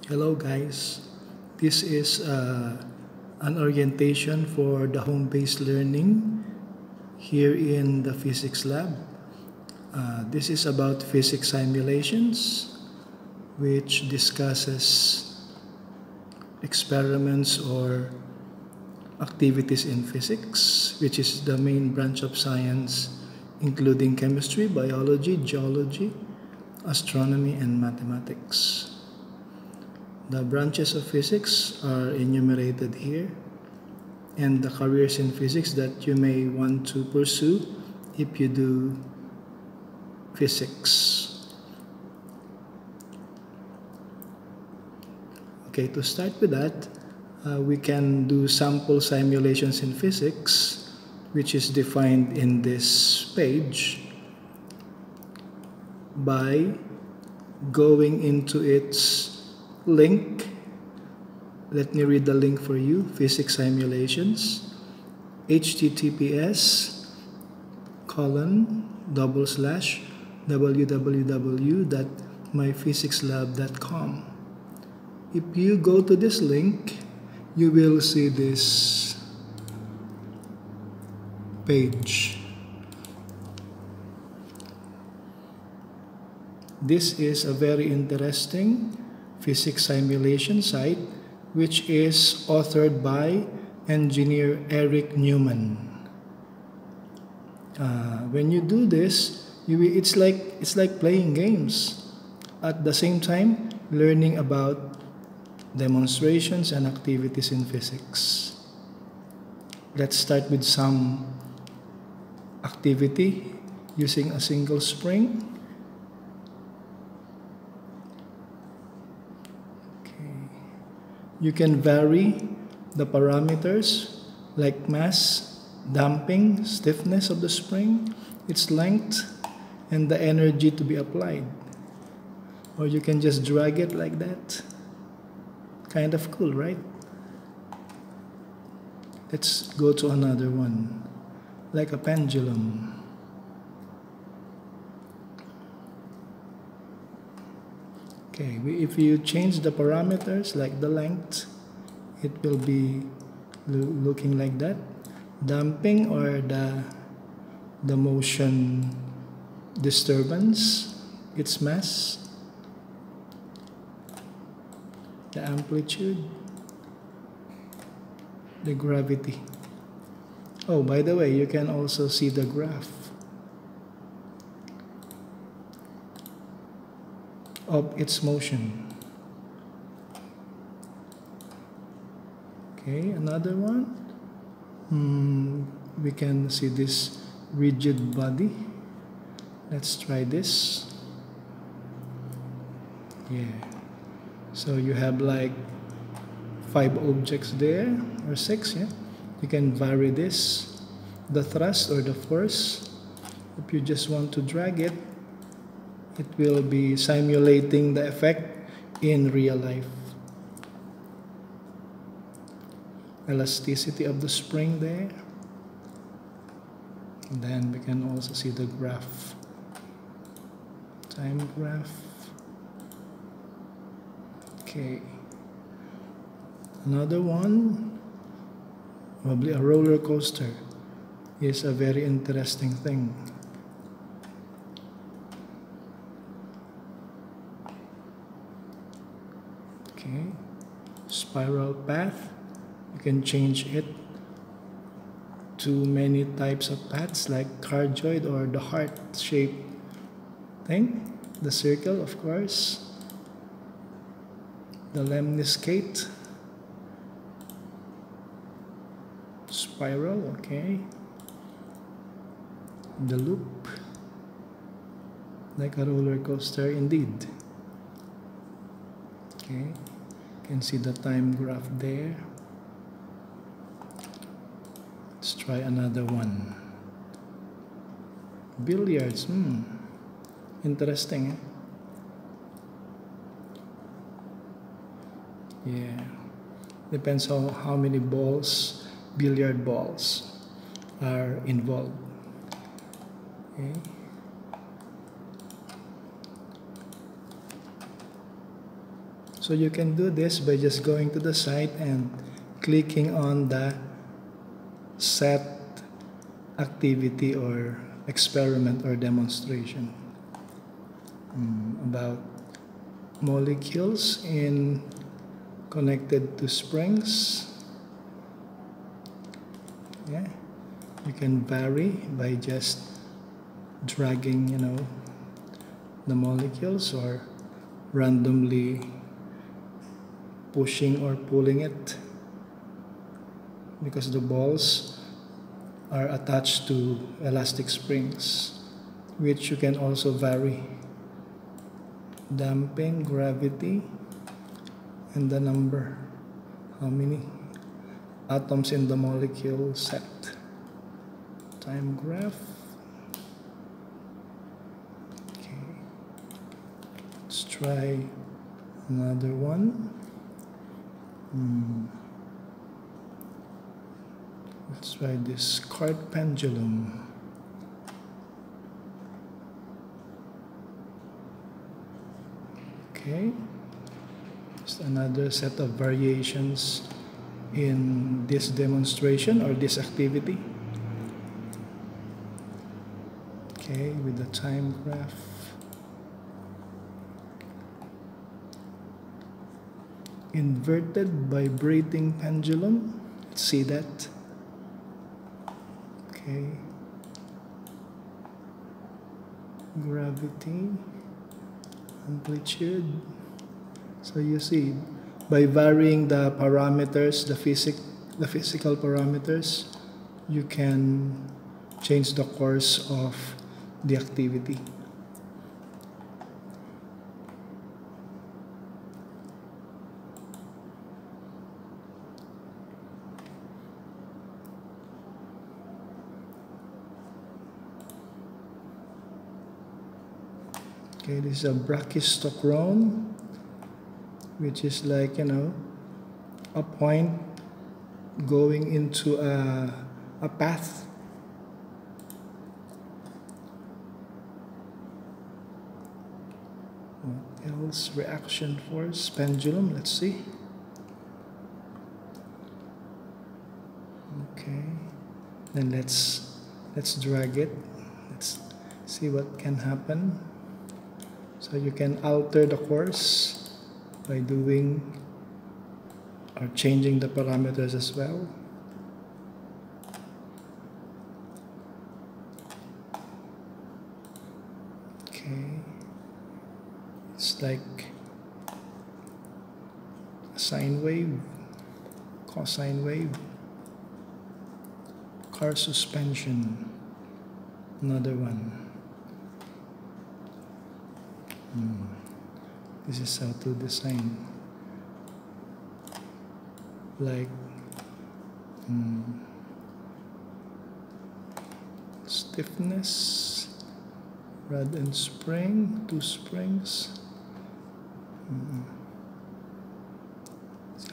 Hello guys, this is an orientation for the home-based learning here in the physics lab. This is about physics simulations, which discusses experiments or activities in physics, which is the main branch of science, including chemistry, biology, geology, astronomy, and mathematics. The branches of physics are enumerated here, and the careers in physics that you may want to pursue if you do physics. Okay, to start with that, we can do sample simulations in physics, which is defined in this page by going into its link. Let me read the link for you. Physics simulations, https://www.myphysicslab.com. If you go to this link, you will see this page. This is a very interesting physics simulation site, which is authored by engineer Erik Neumann. When you do this, it's like playing games. At the same time, learning about demonstrations and activities in physics. Let's start with some activity using a single spring. You can vary the parameters like mass, damping, stiffness of the spring, its length, and the energy to be applied. Or you can just drag it like that. Kind of cool, right? Let's go to another one, like a pendulum. Okay, if you change the parameters like the length, it will be looking like that. Damping or the motion disturbance, its mass, the amplitude, the gravity. Oh, by the way, you can also see the graph of its motion. Okay, another one. We can see this rigid body. Let's try this. Yeah. So you have like 5 objects there, or 6, yeah? You can vary this, the thrust or the force. If you just want to drag it, it will be simulating the effect in real life. Elasticity of the spring there. And then we can also see the graph. Time graph. Okay. Another one, probably a roller coaster, is a very interesting thing. Okay, spiral path, you can change it to many types of paths like cardioid or the heart-shaped thing, the circle of course, the lemniscate, spiral, okay, the loop, like a roller coaster indeed. Okay, you can see the time graph there. Let's try another one. Billiards, interesting, eh? Yeah, depends on how many balls, billiard balls, are involved. Okay. So you can do this by just going to the site and clicking on the set activity or experiment or demonstration about molecules in connected to springs. Yeah, you can vary by just dragging, the molecules or randomly pushing or pulling it, because the balls are attached to elastic springs, which you can also vary. Damping, gravity, and the number, how many atoms in the molecule set. Time graph. Okay, let's try another one. Let's try this card pendulum. Okay, just another set of variations in this demonstration or this activity. Okay, with the time graph. Inverted vibrating pendulum. Let's see that. Okay. Gravity, amplitude. So you see, by varying the parameters, the physical parameters, you can change the course of the activity. Okay, this is a brachistochrone, which is like, a point going into a path. What else? Reaction force, pendulum, let's see. Okay, then let's drag it. Let's see what can happen. So you can alter the course by doing or changing the parameters as well. Okay, it's like a sine wave, cosine wave, car suspension, another one. This is how to design, like stiffness, rod and spring, 2 springs.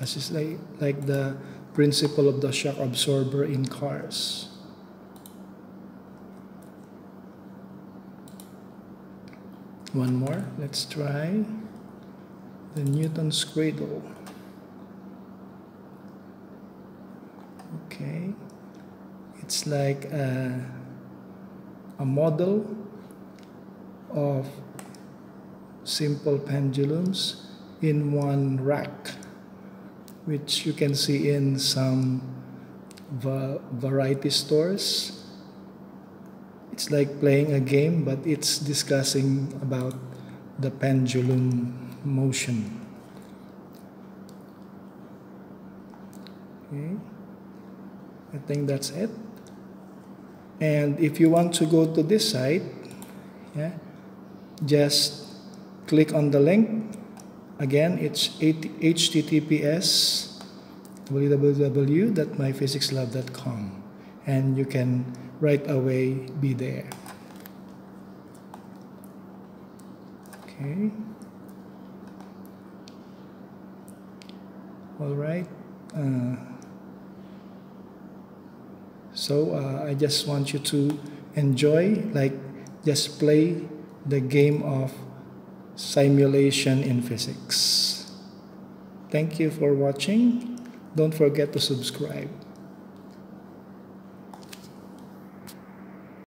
This is like the principle of the shock absorber in cars. One more, let's try the Newton's cradle. Okay, it's like a model of simple pendulums in one rack, which you can see in some variety stores. It's like playing a game, but it's discussing about the pendulum motion. Okay, I think that's it. And if you want to go to this site, just click on the link. Again, it's https://www.myphysicslab.com, and you can right away be there. Okay. All right. So I just want you to enjoy, just play the game of simulation in physics. Thank you for watching. Don't forget to subscribe.